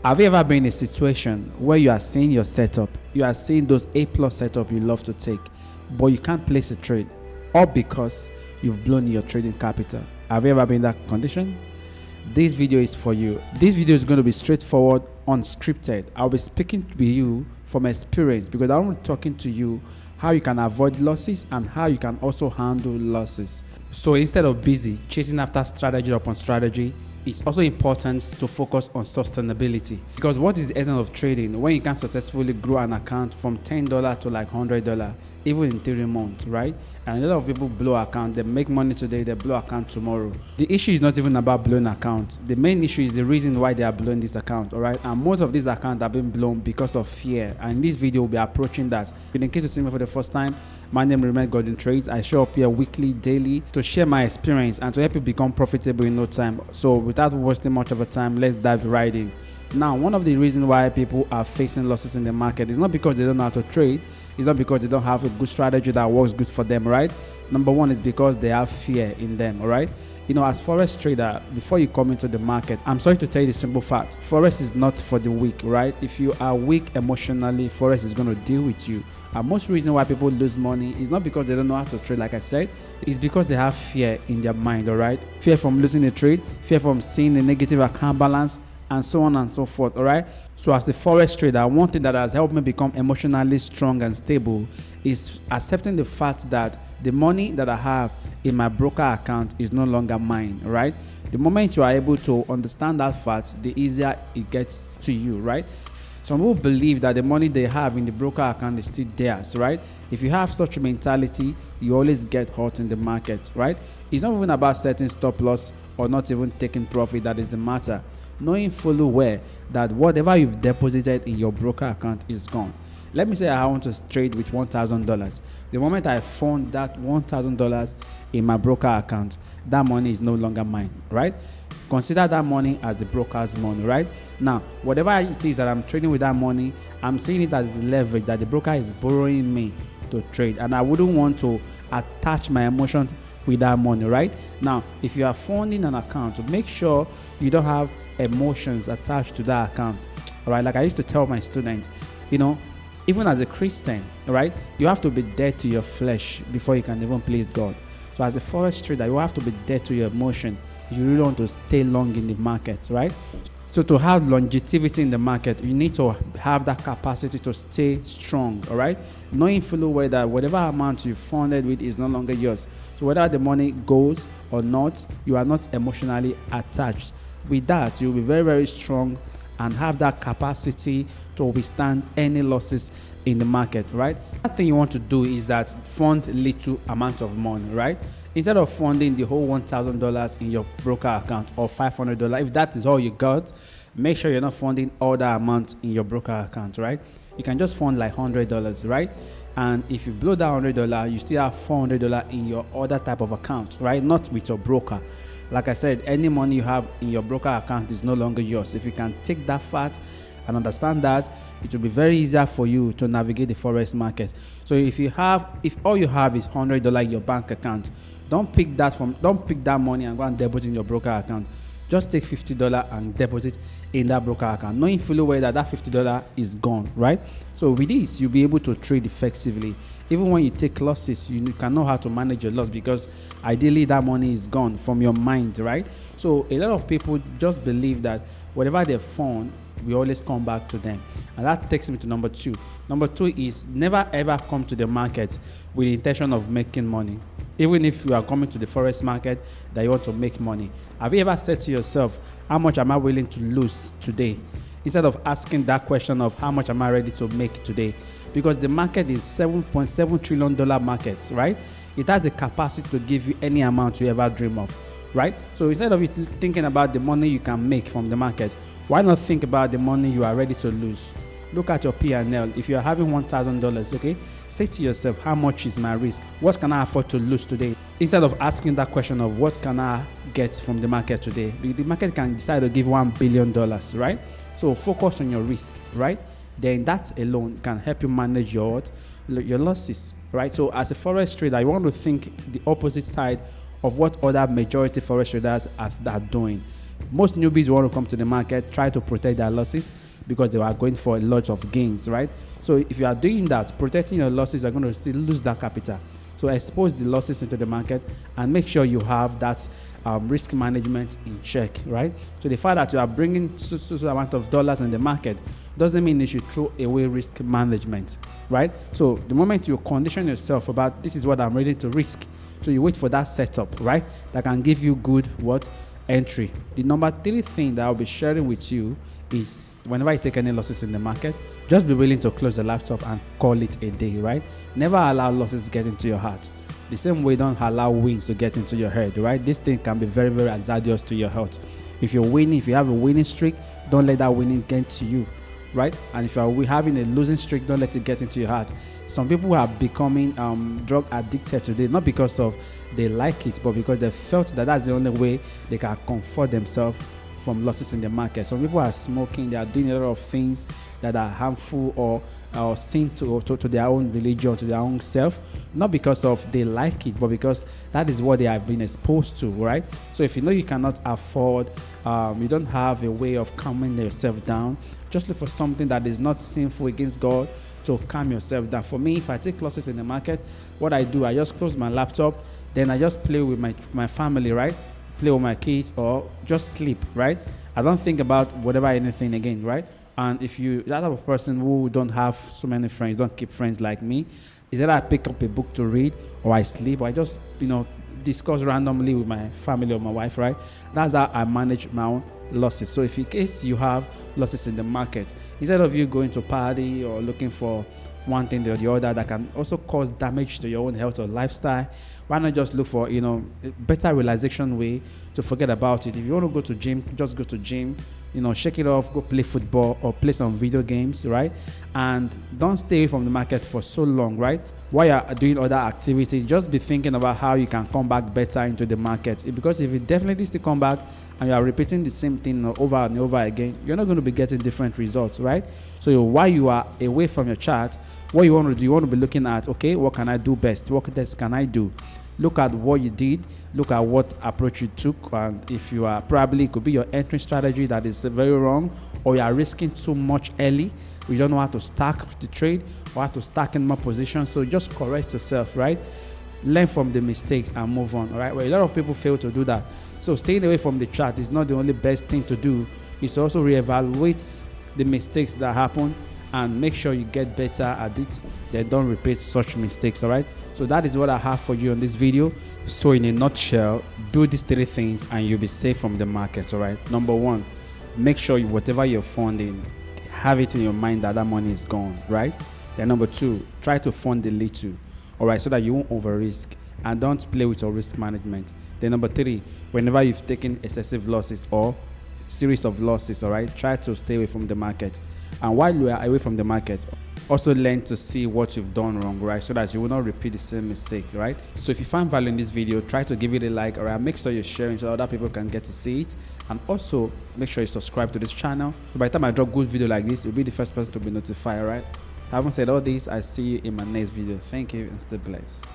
Have you ever been in a situation where you are seeing your setup, you are seeing those A plus setup you love to take, but you can't place a trade, all because you've blown your trading capital? Have you ever been in that condition? This video is for you. This video is going to be straightforward, unscripted. I'll be speaking to you from experience because I'm talking to you how you can avoid losses and how you can also handle losses. So instead of busy chasing after strategy upon strategy, it's also important to focus on sustainability, because what is the essence of trading when you can successfully grow an account from $10 to like $100 even in 3 months, right? And a lot of people blow account, they make money today, they blow account tomorrow. The issue is not even about blowing account. The main issue is the reason why they are blowing this account, all right? And most of these accounts have been blown because of fear, and in this video we'll be approaching that. In case you see me for the first time, my name is Golden Trades. I show up here weekly, daily to share my experience and to help you become profitable in no time. So without wasting much of a time, let's dive right in. Now, one of the reasons why people are facing losses in the market is not because they don't know how to trade. It's not because they don't have a good strategy that works good for them, right? Number one is because they have fear in them, all right? You know, as Forex trader, before you come into the market, I'm sorry to tell you the simple fact. Forex is not for the weak, right? If you are weak emotionally, Forex is going to deal with you. And most reason why people lose money is not because they don't know how to trade, like I said. It's because they have fear in their mind, all right? Fear from losing a trade, fear from seeing a negative account balance, and so on and so forth, all right? So as a Forex trader, one thing that has helped me become emotionally strong and stable is accepting the fact that the money that I have in my broker account is no longer mine, right? The moment you are able to understand that fact, the easier it gets to you, right? Some people believe that the money they have in the broker account is still theirs, right? If you have such a mentality, you always get hurt in the market, right? It's not even about setting stop loss or not even taking profit that is the matter. Knowing fully well that whatever you've deposited in your broker account is gone. Let me say I want to trade with $1,000. The moment I found that $1,000 in my broker account, that money is no longer mine, right? Consider that money as the broker's money, right? Now, whatever it is that I'm trading with that money, I'm seeing it as the leverage that the broker is borrowing me to trade, and I wouldn't want to attach my emotions with that money, right? Now, if you are funding an account, make sure you don't have emotions attached to that account, all right? Like I used to tell my students, you know, even as a Christian, right, you have to be dead to your flesh before you can even please God. So as a Forex trader, you have to be dead to your emotion if you really want to stay long in the market, right? So to have longevity in the market, you need to have that capacity to stay strong, all right? Knowing fully well that whatever amount you funded with is no longer yours. So whether the money goes or not, you are not emotionally attached. With that, you'll be very, very strong and have that capacity to withstand any losses in the market, right? That thing you want to do is that fund little amount of money, right? Instead of funding the whole $1,000 in your broker account or $500, if that is all you got, make sure you're not funding all that amount in your broker account, right? You can just fund like $100, right? And if you blow that $100, you still have $400 in your other type of account, right? Not with your broker. Like I said, any money you have in your broker account is no longer yours. If you can take that fact and understand that, it will be very easier for you to navigate the Forex market. So if all you have is $100 in your bank account, don't pick that money and go and deposit in your broker account. Just take $50 and deposit in that broker account, knowing fully well that that $50 is gone, right? So with this, you'll be able to trade effectively. Even when you take losses, you can know how to manage your loss, because ideally that money is gone from your mind, right? So a lot of people just believe that whatever they found, we always come back to them. And that takes me to number two. Number two is never ever come to the market with the intention of making money. Even if you are coming to the Forex market that you want to make money. Have you ever said to yourself, how much am I willing to lose today? Instead of asking that question of how much am I ready to make today? Because the market is $7.7 trillion market, right? It has the capacity to give you any amount you ever dream of, right? So instead of thinking about the money you can make from the market, why not think about the money you are ready to lose? Look at your P&L. If you're having $1,000, okay, say to yourself, how much is my risk? What can I afford to lose today? Instead of asking that question of what can I get from the market today, the market can decide to give $1 billion, right? So focus on your risk, right? Then that alone can help you manage your losses, right? So as a Forex trader, you want to think the opposite side of what other majority Forex traders are doing. Most newbies who want to come to the market try to protect their losses because they are going for a lot of gains, right? So if you are doing that, protecting your losses, you're going to still lose that capital. So expose the losses into the market and make sure you have that risk management in check, right? So the fact that you are bringing so amount of dollars in the market doesn't mean you should throw away risk management, right? So the moment you condition yourself about this is what I'm ready to risk, so you wait for that setup, right? That can give you good entry. The number 3 thing that I'll be sharing with you is whenever you take any losses in the market, just be willing to close the laptop and call it a day, right? Never allow losses get into your heart. The same way, don't allow wins to get into your head, right? This thing can be very, very hazardous to your health. If you're winning, if you have a winning streak, don't let that winning get to you, right? And if you're having a losing streak, don't let it get into your heart. Some people are becoming drug addicted today, not because of they like it, but because they felt that that's the only way they can comfort themselves from losses in the market. Some people are smoking, they are doing a lot of things that are harmful or sin to their own religion, to their own self, not because of they like it, but because that is what they have been exposed to, right? So if you know you cannot afford, you don't have a way of calming yourself down, just look for something that is not sinful against God to calm yourself down. For me, if I take losses in the market, what I do, I just close my laptop, then I just play with my family, right? Play with my kids or just sleep, right? I don't think about whatever anything again, right? And if you that type of person who don't have so many friends, don't keep friends like me, is that I pick up a book to read or I sleep or I just discuss randomly with my family or my wife, right? That's how I manage my own losses. So if in case you have losses in the market, instead of you going to party or looking for one thing or the other that can also cause damage to your own health or lifestyle, why not just look for a better realization way to forget about it? If you want to go to gym, just go to gym, shake it off, go play football or play some video games, right? And don't stay away from the market for so long, right? While you're doing other activities, just be thinking about how you can come back better into the market. Because if you definitely still come back and you are repeating the same thing over and over again, you're not going to be getting different results, right? So while you are away from your chart, what you want to do, you want to be looking at, okay, what can I do best? What else can I do? Look at what you did, look at what approach you took, and if you are probably, it could be your entry strategy that is very wrong, or you are risking too much early, you don't know how to stack the trade or how to stack in more positions. So just correct yourself, right? Learn from the mistakes and move on, all right? Well, a lot of people fail to do that. So staying away from the chart is not the only best thing to do. It's to also reevaluate the mistakes that happen and make sure you get better at it, then don't repeat such mistakes, all right? So that is what I have for you on this video. So in a nutshell, do these 3 things and you'll be safe from the market, all right? Number 1, make sure whatever you're funding, have it in your mind that money is gone, right? Then number 2, try to fund a little, all right, so that you won't over risk and don't play with your risk management. Then number 3, whenever you've taken excessive losses or series of losses, all right, try to stay away from the market. And while you are away from the market, also learn to see what you've done wrong, right, so that you will not repeat the same mistake, right? So if you find value in this video, try to give it a like, all right? Make sure you're sharing so other people can get to see it, and also make sure you subscribe to this channel, so by the time I drop good video like this, you'll be the first person to be notified, all right? Having said all this, I see you in my next video. Thank you and stay blessed.